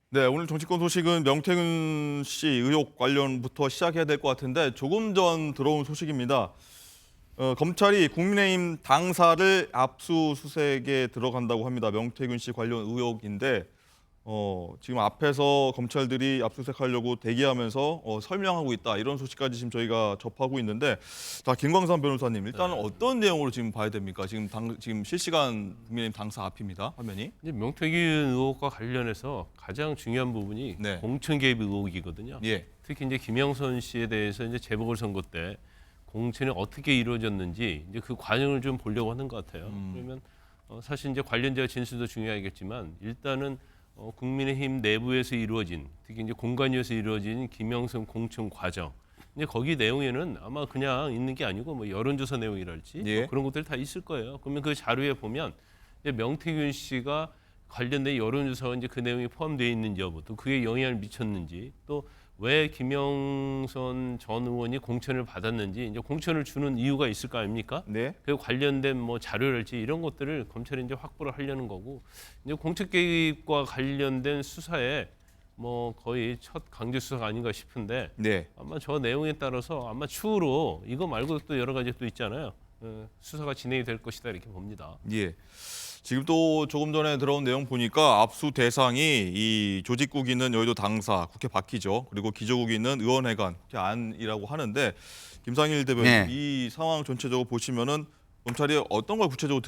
네, 오늘 정치권 소식은 명태균 씨 의혹 관련부터 시작해야 될 것 같은데 조금 전 들어온 소식입니다. 검찰이 국민의힘 당사를 압수수색에 들어간다고 합니다. 명태균 씨 관련 의혹인데 지금 앞에서 검찰들이 압수수색하려고 대기하면서 설명하고 있다. 이런 소식까지 지금 저희가 접하고 있는데, 자, 김광삼 변호사님, 일단은 네. 어떤 내용으로 지금 봐야 됩니까? 지금 실시간 국민의힘 당사 앞입니다. 화면이. 이제 명태균 의혹과 관련해서 가장 중요한 부분이 네. 공천 개입 의혹이거든요. 예. 특히 이제 김영선 씨에 대해서 이제 재보궐선거 때 공천이 어떻게 이루어졌는지 이제 그 과정을 좀 보려고 하는 것 같아요. 그러면 사실 이제 관련자 진술도 중요하겠지만 일단은 국민의힘 내부에서 이루어진, 특히 이제 공관위에서 이루어진 김영선 공천 과정. 이제 거기 내용에는 아마 그냥 있는 게 아니고 뭐 여론조사 내용이랄지 예. 뭐 그런 것들이 다 있을 거예요. 그러면 그 자료에 보면 이제 명태균 씨가 관련된 여론조사와 이제 그 내용이 포함되어 있는지 여부, 또 그게 영향을 미쳤는지, 또 왜 김영선 전 의원이 공천을 받았는지, 이제 공천을 주는 이유가 있을 거 아닙니까? 네. 그 관련된 뭐 자료랄지 이런 것들을 검찰이 이제 확보를 하려는 거고, 이제 공천 개입과 관련된 수사에 뭐 거의 첫 강제 수사가 아닌가 싶은데 네. 아마 저 내용에 따라서 아마 추후로 이거 말고 또 여러 가지 또 있잖아요. 수사가 진행이 될 것이다 이렇게 봅니다. 예. 지금 또 조금 전에 들어온 내용 보니까 압수 대상이 이 조직국인은 여의도 당사, 국회 바뀌죠. 그리고 기조국인은 의원회관, 국회 안이라고 하는데 김상일 대변인, 네. 이 상황 전체적으로 보시면은 검찰이 어떤 걸 구체적으로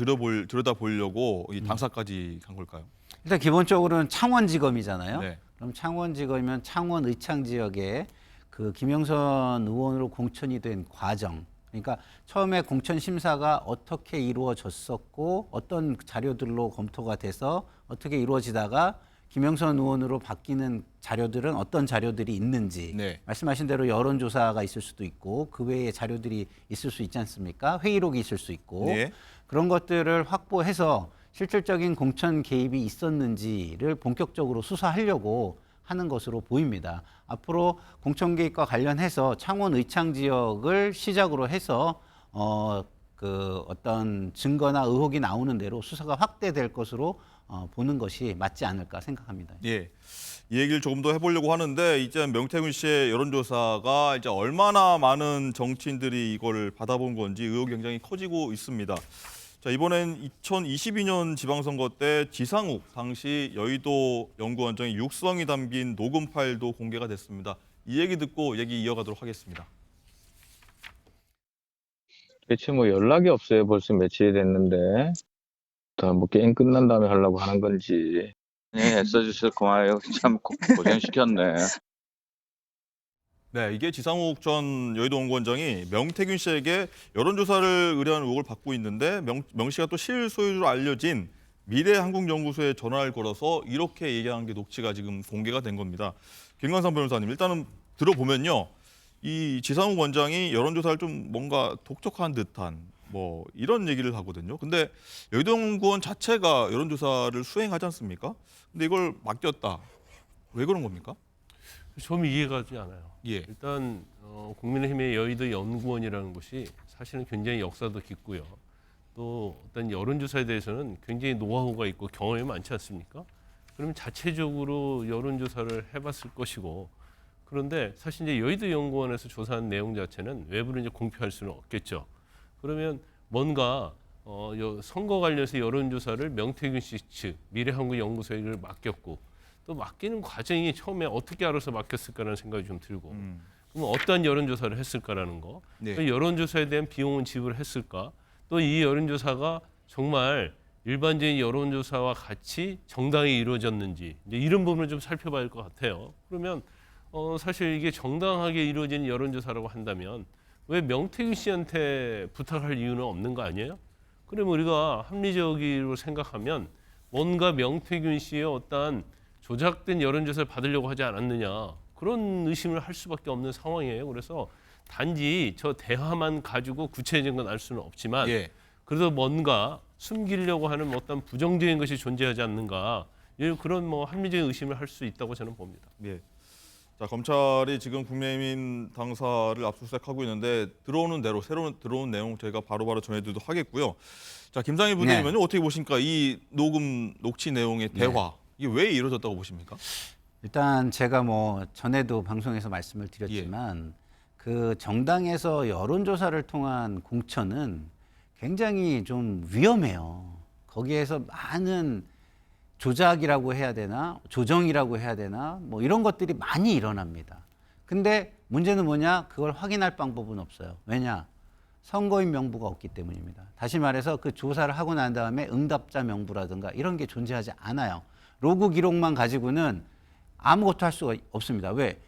들여다 보려고 이 당사까지 간 걸까요? 일단 기본적으로는 창원지검이잖아요. 네. 그럼 창원지검이면 창원 의창 지역에 그 김영선 의원으로 공천이 된 과정. 그러니까 처음에 공천 심사가 어떻게 이루어졌었고 어떤 자료들로 검토가 돼서 어떻게 이루어지다가 김영선 의원으로 바뀌는 자료들은 어떤 자료들이 있는지 네. 말씀하신 대로 여론조사가 있을 수도 있고 그 외에 자료들이 있을 수 있지 않습니까? 회의록이 있을 수 있고 네. 그런 것들을 확보해서 실질적인 공천 개입이 있었는지를 본격적으로 수사하려고 하는 것으로 보입니다. 앞으로 공천 개입과 관련해서 창원 의창 지역을 시작으로 해서 그 어떤 증거나 의혹이 나오는 대로 수사가 확대될 것으로 보는 것이 맞지 않을까 생각합니다. 예. 이 얘기를 조금 더 해보려고 하는데 이제 명태균 씨의 여론조사가 이제 얼마나 많은 정치인들이 이걸 받아본 건지 의혹이 굉장히 커지고 있습니다. 자, 이번엔 2022년 지방선거 때 지상욱 당시 여의도 연구원장의 육성이 담긴 녹음 파일도 공개가 됐습니다. 이 얘기 듣고 얘기 이어가도록 하겠습니다. 대체 뭐 연락이 없어요. 벌써 며칠이 됐는데. 다 뭐 게임 끝난 다음에 하려고 하는 건지. 네, 써주셔서 고마워요. 참 고생시켰네. 네, 이게 지상욱 전 여의도 연구원장이 명태균 씨에게 여론조사를 의뢰한 의혹을 받고 있는데 명 씨가 또 실소유주로 알려진 미래한국연구소에 전화를 걸어서 이렇게 얘기한 게 녹취가 지금 공개가 된 겁니다. 김광삼 변호사님, 일단은 들어보면요. 이 지상욱 원장이 여론조사를 좀 뭔가 독촉한 듯한 뭐 이런 얘기를 하거든요. 근데 여의도 연구원 자체가 여론조사를 수행하지 않습니까? 근데 이걸 맡겼다. 왜 그런 겁니까? 좀 이해가 되지 않아요. 예. 일단 국민의힘의 여의도 연구원이라는 곳이 사실은 굉장히 역사도 깊고요. 또 어떤 여론조사에 대해서는 굉장히 노하우가 있고 경험이 많지 않습니까? 그러면 자체적으로 여론조사를 해봤을 것이고, 그런데 사실 이제 여의도 연구원에서 조사한 내용 자체는 외부로 이제 공표할 수는 없겠죠. 그러면 뭔가 선거 관련해서 여론조사를 명태균 씨 측 미래한국연구소에 맡겼고, 또 맡기는 과정이 처음에 어떻게 알아서 맡겼을까라는 생각이 좀 들고, 그럼 어떠한 여론조사를 했을까라는 거, 네. 또 여론조사에 대한 비용은 지불했을까, 또 이 여론조사가 정말 일반적인 여론조사와 같이 정당히 이루어졌는지, 이제 이런 부분을 좀 살펴봐야 할 것 같아요. 그러면 사실 이게 정당하게 이루어진 여론조사라고 한다면 왜 명태균 씨한테 부탁할 이유는 없는 거 아니에요? 그러면 우리가 합리적으로 생각하면 뭔가 명태균 씨의 어떠한 조작된 여론조사를 받으려고 하지 않았느냐, 그런 의심을 할 수밖에 없는 상황이에요. 그래서 단지 저 대화만 가지고 구체적인 건 알 수는 없지만 예. 그래도 뭔가 숨기려고 하는 어떤 부정적인 것이 존재하지 않는가, 그런 뭐 합리적인 의심을 할 수 있다고 저는 봅니다. 예. 자, 검찰이 지금 국민의힘 당사를 압수수색하고 있는데 들어오는 대로 새로 들어온 내용 저희가 바로바로 전해드리도록 하겠고요. 자, 김상일 부대변인은 어떻게 보십니까? 이 녹취 내용의 대화, 이게 왜 이루어졌다고 보십니까? 일단 제가 뭐 전에도 방송에서 말씀을 드렸지만 그 정당에서 여론조사를 통한 공천은 굉장히 좀 위험해요. 거기에서 많은 조작이라고 해야 되나, 조정이라고 해야 되나, 뭐 이런 것들이 많이 일어납니다. 근데 문제는 뭐냐? 그걸 확인할 방법은 없어요. 왜냐? 선거인 명부가 없기 때문입니다. 다시 말해서 그 조사를 하고 난 다음에 응답자 명부라든가 이런 게 존재하지 않아요. 로그 기록만 가지고는 아무것도 할 수가 없습니다. 왜?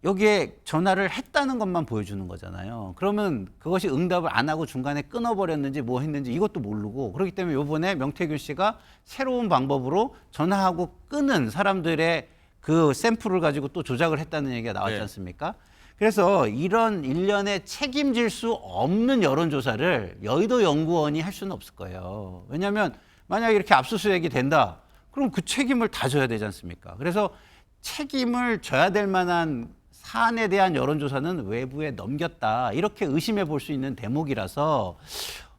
여기에 전화를 했다는 것만 보여주는 거잖아요. 그러면 그것이 응답을 안 하고 중간에 끊어버렸는지 뭐 했는지 이것도 모르고, 그렇기 때문에 이번에 명태균 씨가 새로운 방법으로 전화하고 끊은 사람들의 그 샘플을 가지고 또 조작을 했다는 얘기가 나왔지 네. 않습니까? 그래서 이런 일련의 책임질 수 없는 여론조사를 여의도 연구원이 할 수는 없을 거예요. 왜냐하면 만약에 이렇게 압수수색이 된다, 그럼 그 책임을 다 져야 되지 않습니까? 그래서 책임을 져야 될 만한 사안에 대한 여론조사는 외부에 넘겼다, 이렇게 의심해 볼 수 있는 대목이라서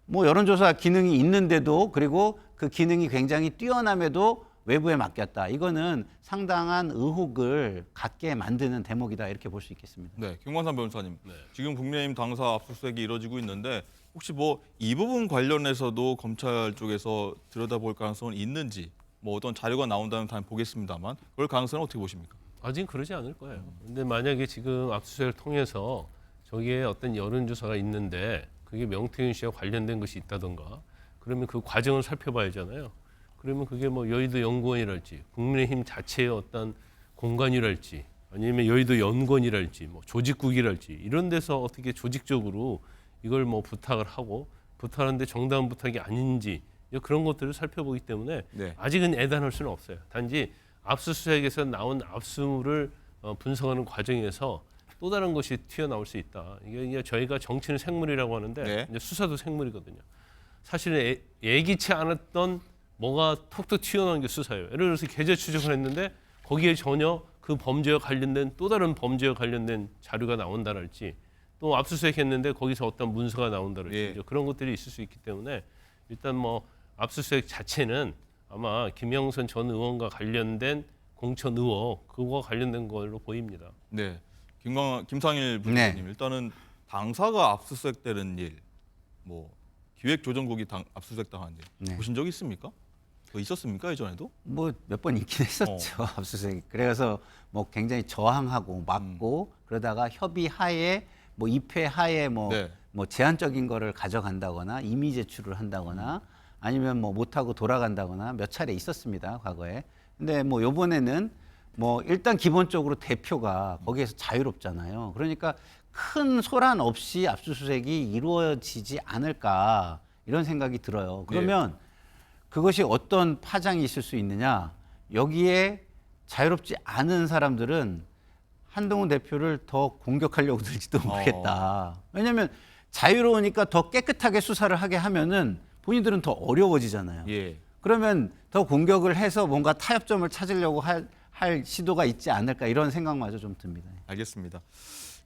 뭐 여론조사 기능이 있는데도, 그리고 그 기능이 굉장히 뛰어남에도 외부에 맡겼다, 이거는 상당한 의혹을 갖게 만드는 대목이다, 이렇게 볼 수 있겠습니다. 네, 김광삼 변호사님. 지금 국민의힘 당사 압수수색이 이뤄지고 있는데 혹시 뭐 이 부분 관련해서도 검찰 쪽에서 들여다볼 가능성은 있는지, 뭐 어떤 자료가 나온다면 다음에 보겠습니다만 그럴 가능성은 어떻게 보십니까? 아직 그러지 않을 거예요. 근데 만약에 지금 압수수색을 통해서 저기에 어떤 여론조사가 있는데 그게 명태균 씨와 관련된 것이 있다던가, 그러면 그 과정을 살펴봐야잖아요. 그러면 그게 뭐 여의도 연구원이랄지 국민의힘 자체의 어떤 공간이랄지 아니면 여의도 연구원이랄지 뭐 조직국이랄지 이런 데서 어떻게 조직적으로 이걸 뭐 부탁을 하고, 부탁하는데 정당한 부탁이 아닌지 그런 것들을 살펴보기 때문에 네. 아직은 예단할 수는 없어요. 단지 압수수색에서 나온 압수물을 분석하는 과정에서 또 다른 것이 튀어나올 수 있다. 이게 저희가 정치는 생물이라고 하는데 네. 이제 수사도 생물이거든요. 사실은 예기치 않았던 뭐가 톡톡 튀어나온 게 수사예요. 예를 들어서 계좌 추적을 했는데 거기에 전혀 그 범죄와 관련된 또 다른 범죄와 관련된 자료가 나온다랄지, 또 압수수색했는데 거기서 어떤 문서가 나온다랄지 예. 이제 그런 것들이 있을 수 있기 때문에 일단 뭐 압수수색 자체는 아마 김영선 전 의원과 관련된 공천 의혹, 그거와 관련된 걸로 보입니다. 네, 김상일 부장님. 일단은 당사가 압수수색되는 일, 뭐 기획조정국이 압수수색 당한 일 네. 보신 적 있습니까? 뭐 있었습니까 예전에도? 뭐 몇 번 있긴 했었죠. 압수수색. 그래서 뭐 굉장히 저항하고 막고 그러다가 협의하에 뭐 입회하에 뭐 네. 뭐 제한적인 거를 가져간다거나 이미 제출을 한다거나 아니면 뭐 못하고 돌아간다거나 몇 차례 있었습니다, 과거에. 근데 뭐 요번에는 뭐 일단 기본적으로 대표가 거기에서 자유롭잖아요. 그러니까 큰 소란 없이 압수수색이 이루어지지 않을까, 이런 생각이 들어요. 그러면 그것이 어떤 파장이 있을 수 있느냐? 여기에 자유롭지 않은 사람들은 한동훈 대표를 더 공격하려고 들지도 모르겠다. 왜냐하면 자유로우니까 더 깨끗하게 수사를 하게 하면은 본인들은 더 어려워지잖아요. 예. 그러면 더 공격을 해서 뭔가 타협점을 찾으려고 할 시도가 있지 않을까, 이런 생각마저 좀 듭니다. 알겠습니다.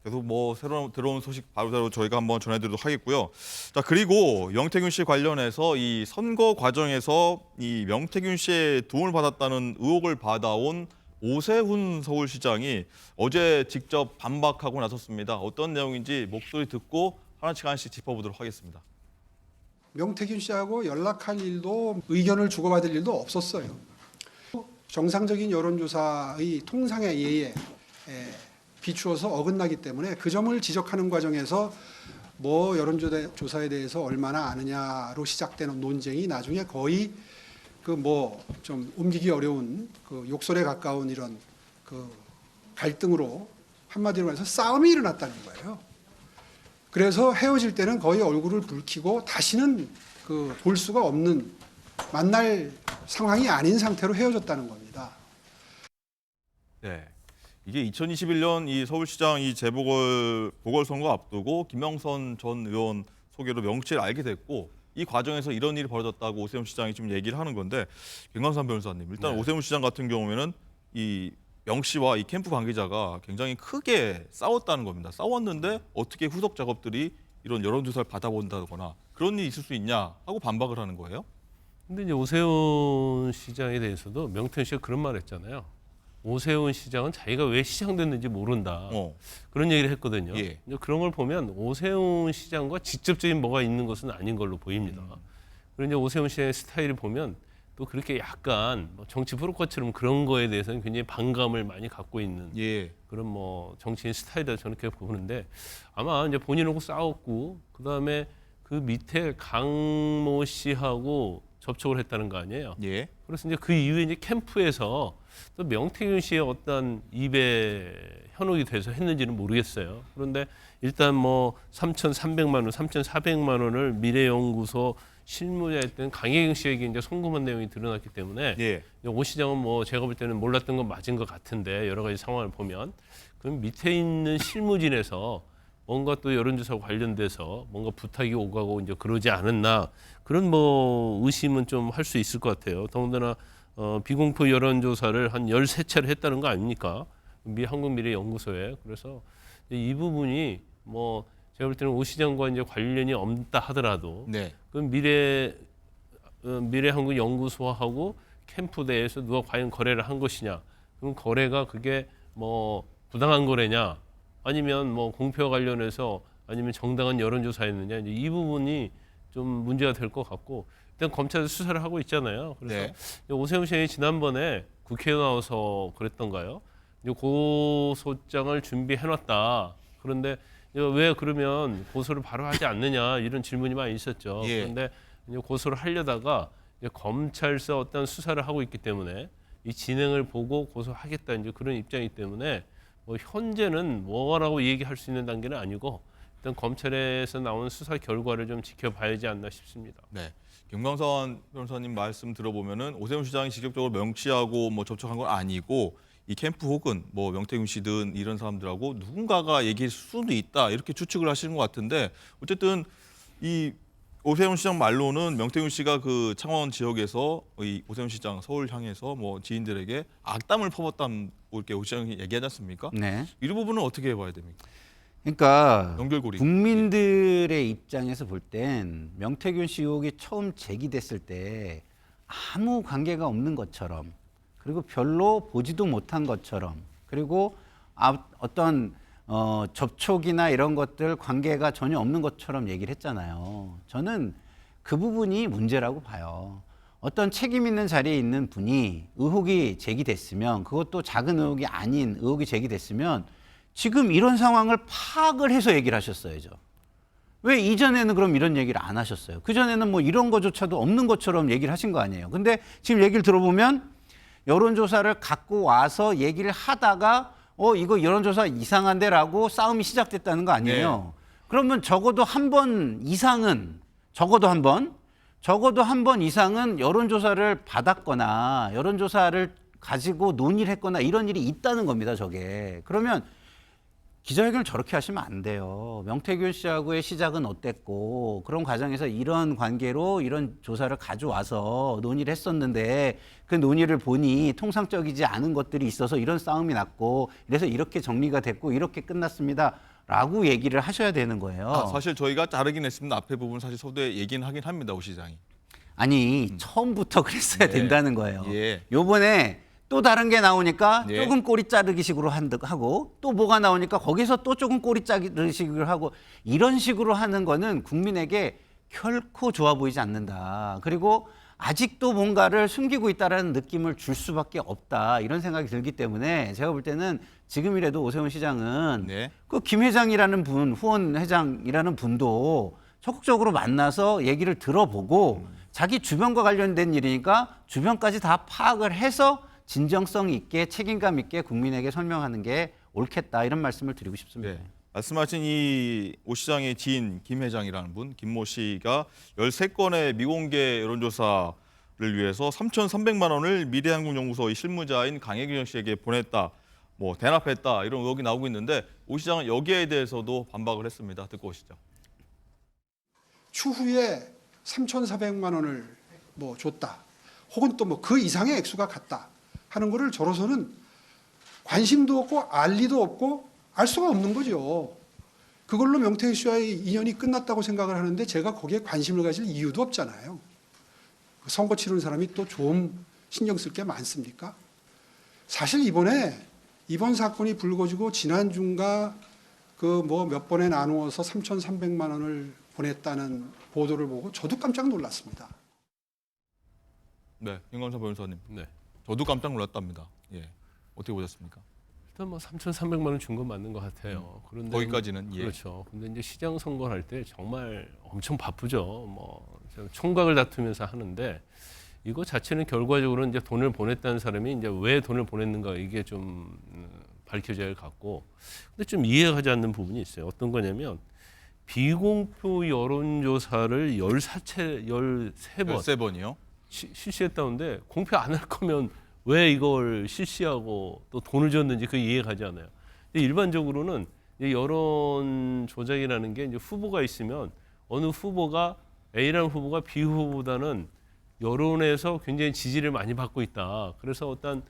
계속 뭐 새로 들어온 소식 바로 저희가 한번 전해드리도록 하겠고요. 자, 그리고 명태균 씨 관련해서 이 선거 과정에서 이 명태균 씨의 도움을 받았다는 의혹을 받아온 오세훈 서울시장이 어제 직접 반박하고 나섰습니다. 어떤 내용인지 목소리 듣고 하나씩 짚어보도록 하겠습니다. 명태균 씨하고 연락할 일도 의견을 주고받을 일도 없었어요. 정상적인 여론조사의 통상의 예에 비추어서 어긋나기 때문에 그 점을 지적하는 과정에서 뭐 여론조사에 대해서 얼마나 아느냐로 시작되는 논쟁이 나중에 거의 그 뭐 좀 옮기기 어려운 그 욕설에 가까운 이런 그 갈등으로, 한마디로 말해서 싸움이 일어났다는 거예요. 그래서 헤어질 때는 거의 얼굴을 붉히고 다시는 그 볼 수가 없는, 만날 상황이 아닌 상태로 헤어졌다는 겁니다. 네. 이게 2021년 이 서울시장 이 재보궐선거 앞두고 김영선 전 의원 소개로 명치를 알게 됐고, 이 과정에서 이런 일이 벌어졌다고 오세훈 시장이 지금 얘기를 하는 건데, 김광삼 변호사님, 일단 네. 오세훈 시장 같은 경우에는 이 명 씨와 이 캠프 관계자가 굉장히 크게 싸웠다는 겁니다. 싸웠는데 어떻게 후속 작업들이 이런 여론조사를 받아본다거나 그런 일이 있을 수 있냐 하고 반박을 하는 거예요. 근데 이제 오세훈 시장에 대해서도 명태균 씨가 그런 말 했잖아요. 오세훈 시장은 자기가 왜 시장됐는지 모른다. 그런 얘기를 했거든요. 예. 근데 그런 걸 보면 오세훈 시장과 직접적인 뭐가 있는 것은 아닌 걸로 보입니다. 그리고 이제 오세훈 시장의 스타일을 보면 또 그렇게 약간 뭐 정치 브로커처럼 그런 거에 대해서는 굉장히 반감을 많이 갖고 있는 예. 그런 뭐 정치인 스타일이다 저는 그렇게 보는데 아마 이제 본인하고 싸웠고 그다음에 그 밑에 강모 씨하고 접촉을 했다는 거 아니에요. 예. 그래서 이제 그 이후에 이제 캠프에서 또 명태균 씨의 어떤 입에 현혹이 돼서 했는지는 모르겠어요. 그런데 일단 뭐 3,300만 원, 3,400만 원을 미래연구소 실무자였던 강혜경 씨에게 이제 송금한 내용이 드러났기 때문에 예. 오 시장은 뭐 제가 볼 때는 몰랐던 건 맞은 것 같은데 여러 가지 상황을 보면 그럼 밑에 있는 실무진에서 뭔가 또 여론조사 관련돼서 뭔가 부탁이 오가고 이제 그러지 않았나 그런 뭐 의심은 좀 할 수 있을 것 같아요. 더군다나 비공표 여론조사를 한 13차례 했다는 거 아닙니까? 한국미래연구소에. 그래서 이 부분이 뭐 제가 볼 때는 오 시장과 이제 관련이 없다 하더라도 네. 그 미래한국연구소하고 캠프 내에서 누가 과연 거래를 한 것이냐? 그럼 거래가 그게 뭐 부당한 거래냐? 아니면 뭐 공표와 관련해서 아니면 정당한 여론조사였느냐? 이제 이 부분이 좀 문제가 될 것 같고 일단 검찰에서 수사를 하고 있잖아요. 그래서 네. 오세훈 시장이 지난번에 국회에 나와서 그랬던가요? 이제 고소장을 준비해놨다. 그런데 왜 그러면 고소를 바로 하지 않느냐 이런 질문이 많이 있었죠. 예. 그런데 이제 고소를 하려다가 이제 검찰서 어떤 수사를 하고 있기 때문에 이 진행을 보고 고소하겠다 이제 그런 입장이기 때문에 뭐 현재는 뭐라고 얘기할 수 있는 단계는 아니고 일단 검찰에서 나온 수사 결과를 좀 지켜봐야지 않나 싶습니다. 네. 김광선 변호사님 말씀 들어보면은 오세훈 시장이 직접적으로 명 씨하고 뭐 접촉한 건 아니고 이 캠프 혹은 뭐 명태균 씨든 이런 사람들하고 누군가가 얘기할 수도 있다 이렇게 추측을 하시는 것 같은데 어쨌든 이 오세훈 시장 말로는 명태균 씨가 그 창원 지역에서 이 오세훈 시장 서울 향해서 뭐 지인들에게 악담을 퍼붓다고 이렇게 오 시장이 얘기하지 않습니까? 네. 이 부분은 어떻게 봐야 됩니까? 그러니까 연결고리. 국민들의 입장에서 볼 땐 명태균 씨 의혹이 처음 제기됐을 때 아무 관계가 없는 것처럼 그리고 별로 보지도 못한 것처럼 그리고 어떤 접촉이나 이런 것들 관계가 전혀 없는 것처럼 얘기를 했잖아요. 저는 그 부분이 문제라고 봐요. 어떤 책임 있는 자리에 있는 분이 의혹이 제기됐으면 그것도 작은 의혹이 아닌 의혹이 제기됐으면 지금 이런 상황을 파악을 해서 얘기를 하셨어야죠. 왜 이전에는 그럼 이런 얘기를 안 하셨어요? 그전에는 뭐 이런 거조차도 없는 것처럼 얘기를 하신 거 아니에요. 근데 지금 얘기를 들어보면 여론조사를 갖고 와서 얘기를 하다가 이거 여론조사 이상한데라고 싸움이 시작됐다는 거 아니에요. 네. 그러면 적어도 한 번 이상은 적어도 한 번 이상은 여론조사를 받았거나 여론조사를 가지고 논의를 했거나 이런 일이 있다는 겁니다. 저게. 그러면 기자회견을 저렇게 하시면 안 돼요. 명태균 씨하고의 시작은 어땠고 그런 과정에서 이런 관계로 이런 조사를 가져와서 논의를 했었는데 그 논의를 보니 통상적이지 않은 것들이 있어서 이런 싸움이 났고 그래서 이렇게 정리가 됐고 이렇게 끝났습니다. 라고 얘기를 하셔야 되는 거예요. 사실 저희가 자르긴 했습니다. 앞에 부분 사실 서두에 얘기는 하긴 합니다. 오 시장이. 아니 처음부터 그랬어야 네. 된다는 거예요. 예. 요번에 또 다른 게 나오니까 예. 조금 꼬리 자르기식으로 하고 또 뭐가 나오니까 거기서 또 조금 꼬리 자르기식으로 하고 이런 식으로 하는 거는 국민에게 결코 좋아 보이지 않는다. 그리고 아직도 뭔가를 숨기고 있다라는 느낌을 줄 수밖에 없다. 이런 생각이 들기 때문에 제가 볼 때는 지금이라도 오세훈 시장은 네. 그 김 회장이라는 분, 후원 회장이라는 분도 적극적으로 만나서 얘기를 들어보고 자기 주변과 관련된 일이니까 주변까지 다 파악을 해서 진정성 있게 책임감 있게 국민에게 설명하는 게 옳겠다 이런 말씀을 드리고 싶습니다. 네. 말씀하신 이 오 시장의 지인 김 회장이라는 분, 김모 씨가 13건의 미공개 여론조사를 위해서 3,300만 원을 미래한국연구소의 실무자인 강혜경 씨에게 보냈다, 뭐 대납했다 이런 의혹이 나오고 있는데 오 시장은 여기에 대해서도 반박을 했습니다. 듣고 오시죠. 추후에 3,400만 원을 뭐 줬다. 혹은 또 뭐 그 이상의 액수가 갔다 하는 거를 저로서는 관심도 없고 알 리도 없고 알 수가 없는 거죠. 그걸로 명태균 씨와의 인연이 끝났다고 생각을 하는데 제가 거기에 관심을 가질 이유도 없잖아요. 선거 치르는 사람이 또 좀 신경 쓸 게 많습니까? 사실 이번 사건이 불거지고 지난주인가 그 뭐 몇 번에 나누어서 3,300만 원을 보냈다는 보도를 보고 저도 깜짝 놀랐습니다. 네, 김광사 변호사님. 네. 저도 깜짝 놀랐답니다. 예. 어떻게 보셨습니까? 일단 뭐 3,300만 원 준 건 맞는 것 같아요. 그런데 거기까지는 예. 그렇죠. 근데 이제 시장 선거를 할 때 정말 엄청 바쁘죠. 뭐 총각을 다투면서 하는데 이거 자체는 결과적으로 이제 돈을 보냈다는 사람이 이제 왜 돈을 보냈는가 이게 좀 밝혀져야 할 것 같고, 근데 좀 이해가지 않는 부분이 있어요. 어떤 거냐면 비공표 여론조사를 13번 13번이요? 실시했다는데 공표 안 할 거면 왜 이걸 실시하고 또 돈을 줬는지 그 이해가지 않아요. 근데 일반적으로는 이 여론 조작이라는 게 이제 후보가 있으면 어느 후보가 A라는 후보가 B 후보보다는 여론에서 굉장히 지지를 많이 받고 있다. 그래서 어떤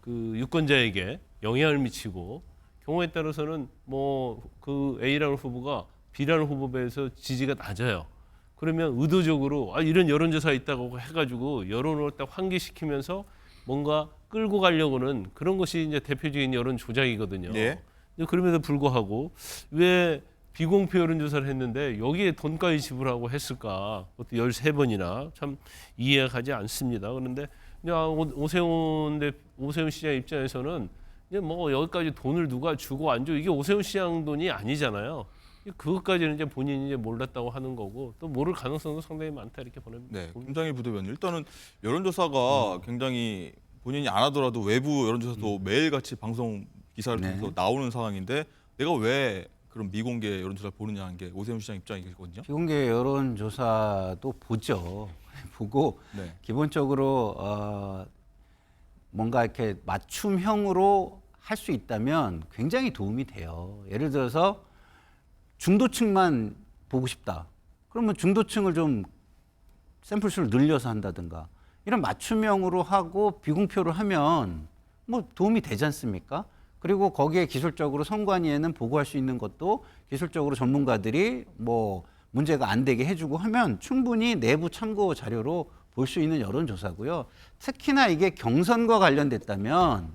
그 유권자에게 영향을 미치고 경우에 따라서는 뭐 그 A라는 후보가 B라는 후보에 비해서 지지가 낮아요. 그러면 의도적으로 이런 여론조사 있다고 해가지고 여론을 딱 환기시키면서 뭔가 끌고 가려고는 그런 것이 이제 대표적인 여론 조작이거든요. 예. 근데 그럼에도 불구하고 왜 비공표 여론조사를 했는데 여기에 돈까지 지불하고 했을까? 그것도 13번이나 참 이해가 가지 않습니다. 그런데 오세훈 시장 입장에서는 이제 뭐 여기까지 돈을 누가 주고 안 줘, 이게 오세훈 시장 돈이 아니잖아요. 그것까지는 이제 본인이 이제 몰랐다고 하는 거고 또 모를 가능성도 상당히 많다 이렇게 보냅니다. 네, 김장희 부대변인. 일단은 여론조사가 굉장히 본인이 안 하더라도 외부 여론조사도 매일같이 방송 기사를 네. 통해서 나오는 상황인데 내가 왜 그런 미공개 여론조사를 보느냐 하는 게 오세훈 시장 입장이거든요. 비공개 여론조사도 보죠. 보고 네. 기본적으로 뭔가 이렇게 맞춤형으로 할 수 있다면 굉장히 도움이 돼요. 예를 들어서 중도층만 보고 싶다. 그러면 중도층을 좀 샘플 수를 늘려서 한다든가 이런 맞춤형으로 하고 비공표를 하면 뭐 도움이 되지 않습니까? 그리고 거기에 기술적으로 선관위에는 보고할 수 있는 것도 기술적으로 전문가들이 뭐 문제가 안 되게 해주고 하면 충분히 내부 참고 자료로 볼 수 있는 여론조사고요. 특히나 이게 경선과 관련됐다면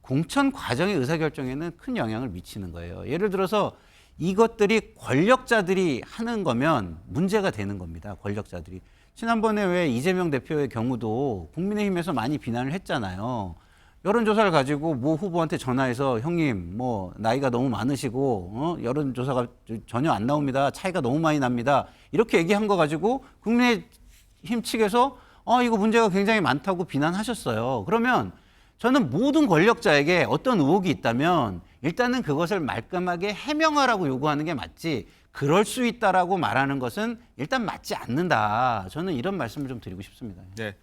공천 과정의 의사결정에는 큰 영향을 미치는 거예요. 예를 들어서 이것들이 권력자들이 하는 거면 문제가 되는 겁니다. 권력자들이. 지난번에 왜 이재명 대표의 경우도 국민의힘에서 많이 비난을 했잖아요. 여론조사를 가지고 모 후보한테 전화해서 형님 뭐 나이가 너무 많으시고 여론조사가 전혀 안 나옵니다. 차이가 너무 많이 납니다. 이렇게 얘기한 거 가지고 국민의힘 측에서 이거 문제가 굉장히 많다고 비난하셨어요. 그러면 저는 모든 권력자에게 어떤 의혹이 있다면 일단은 그것을 말끔하게 해명하라고 요구하는 게 맞지 그럴 수 있다라고 말하는 것은 일단 맞지 않는다. 저는 이런 말씀을 좀 드리고 싶습니다. 네.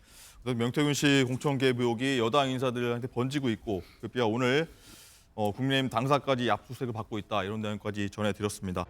명태균 씨 공천 개입 의혹이 여당 인사들한테 번지고 있고 급기야 오늘 국민의힘 당사까지 압수수색을 받고 있다 이런 내용까지 전해드렸습니다.